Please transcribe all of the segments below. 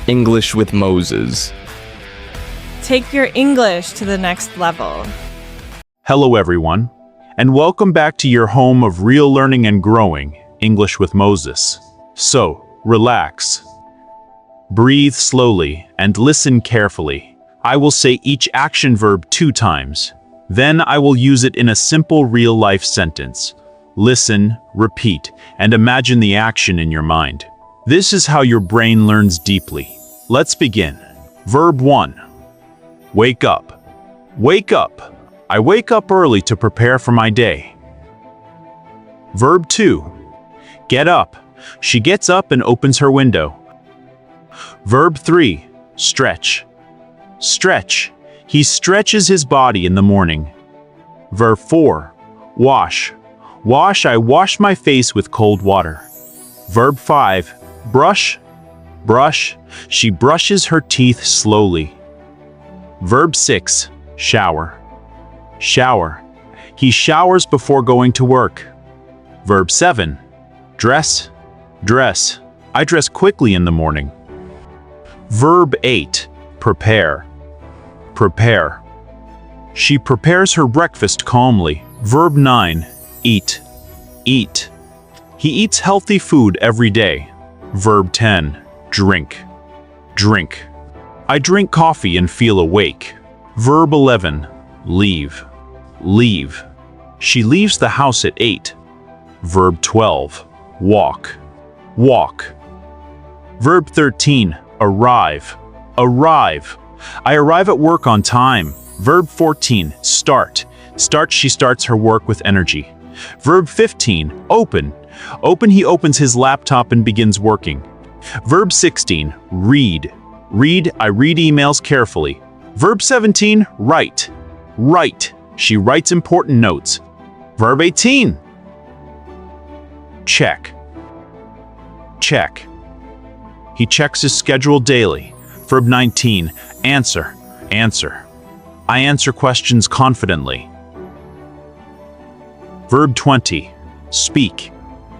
English with Moses. Take your English to the next level. Hello everyone, and welcome back to your home of real learning and growing, English with Moses. So, relax. Breathe slowly and listen carefully. I will say each action verb 2 times. Then I will use it in a simple real-life sentence. Listen, repeat, and imagine the action in your mind. This is how your brain learns deeply. Let's begin. Verb 1. Wake up. Wake up. I wake up early to prepare for my day. Verb 2. Get up. She gets up and opens her window. Verb 3. Stretch. Stretch. He stretches his body in the morning. Verb 4. Wash. Wash. I wash my face with cold water. Verb 5. Brush. Brush. She brushes her teeth slowly. Verb 6. Shower. Shower. He showers before going to work. Verb 7. Dress. Dress. I dress quickly in the morning. Verb 8. Prepare. Prepare. She prepares her breakfast calmly. Verb 9. Eat. Eat. He eats healthy food every day. Verb 10. Drink. Drink. I drink coffee and feel awake. Verb 11. Leave. Leave. She leaves the house at 8. Verb 12. Walk. Walk. Verb 13. Arrive. Arrive. I arrive at work on time. Verb 14. Start. Start. She starts her work with energy. Verb 15. Open. Open. He opens his laptop and begins working. Verb 16. Read. Read. I read emails carefully. Verb 17. Write. Write. She writes important notes. Verb 18. Check. Check. He checks his schedule daily. Verb 19. Answer. Answer. I answer questions confidently. Verb 20. Speak.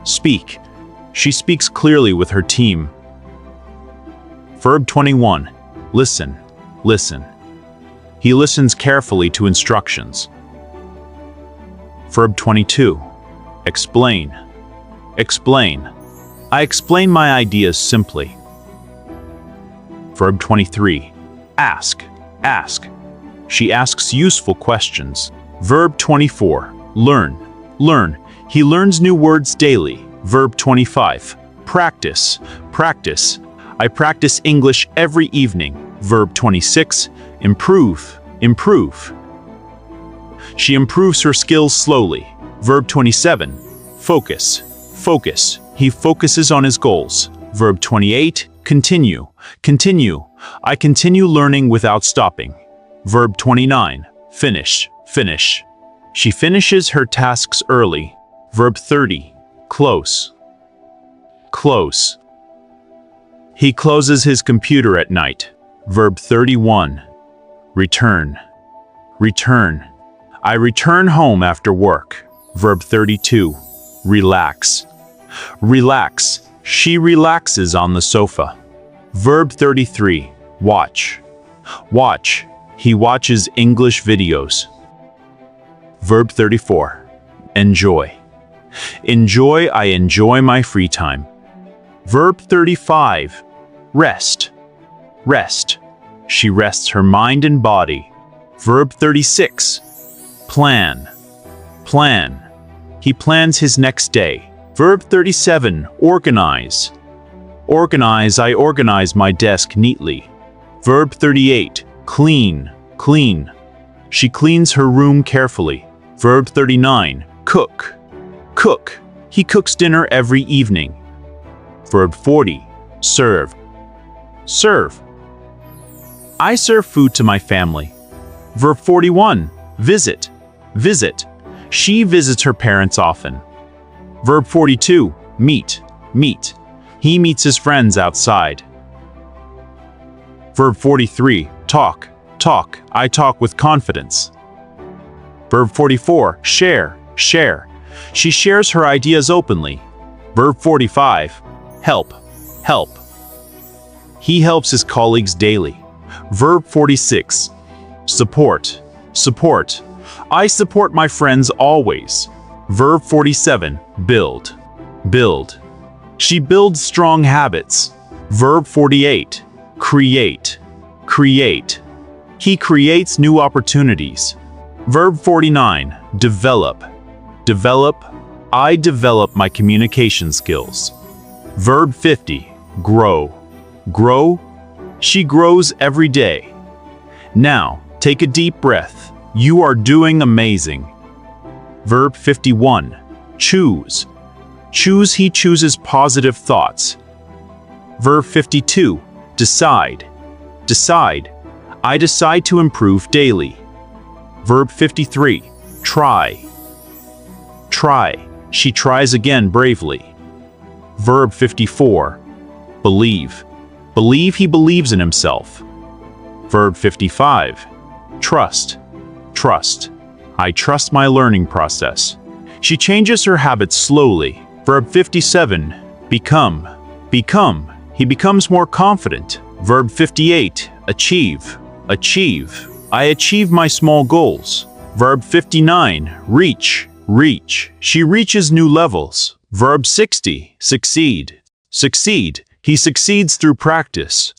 Speak. She speaks clearly with her team. Verb 21. Listen. Listen. He listens carefully to instructions. Verb 22. Explain. Explain. I explain my ideas simply. Verb 23. Ask. Ask. She asks useful questions. Verb 24. Learn. Learn. He learns new words daily. Verb 25. Practice. Practice. I practice English every evening. Verb 26. Improve. Improve. She improves her skills slowly. Verb 27. Focus. Focus. He focuses on his goals. Verb 28. Continue. Continue. I continue learning without stopping. Verb 29. Finish. Finish. She finishes her tasks early. Verb 30. Close. Close. He closes his computer at night. Verb 31. Return. Return. I return home after work. Verb 32. Relax. Relax. She relaxes on the sofa. Verb 33. Watch. Watch. He watches English videos. Verb 34. Enjoy. Enjoy. I enjoy my free time. Verb 35. Rest. Rest. She rests her mind and body. Verb 36. Plan. Plan. He plans his next day. Verb 37. Organize. Organize. I organize my desk neatly. Verb 38. Clean. Clean. She cleans her room carefully. Verb 39. Cook. Cook. He cooks dinner every evening. Verb 40. Serve. Serve. I serve food to my family. Verb 41. Visit. Visit. She visits her parents often. Verb 42. Meet. Meet. He meets his friends outside. Verb 43. Talk. Talk. I talk with confidence. Verb 44. Share. Share. She shares her ideas openly. Verb 45. Help. Help. He helps his colleagues daily. Verb 46. Support. Support. I support my friends always. Verb 47. Build. Build. She builds strong habits. Verb 48. Create. Create. He creates new opportunities. Verb 49. Develop. Develop. I develop my communication skills. Verb 50. Grow. Grow. She grows every day. Now, take a deep breath. You are doing amazing. Verb 51. Choose. Choose. He chooses positive thoughts. Verb 52. Decide. Decide. I decide to improve daily. Verb 53. Try. Try. She tries again bravely. Verb 54. Believe. Believe. He believes in himself. Verb 55. Trust. Trust. I trust my learning process. She changes her habits slowly. Verb 57. Become. Become. He becomes more confident. Verb 58. Achieve. Achieve. I achieve my small goals. Verb 59. Reach. Reach. She reaches new levels. Verb 60. Succeed. Succeed. He succeeds through practice.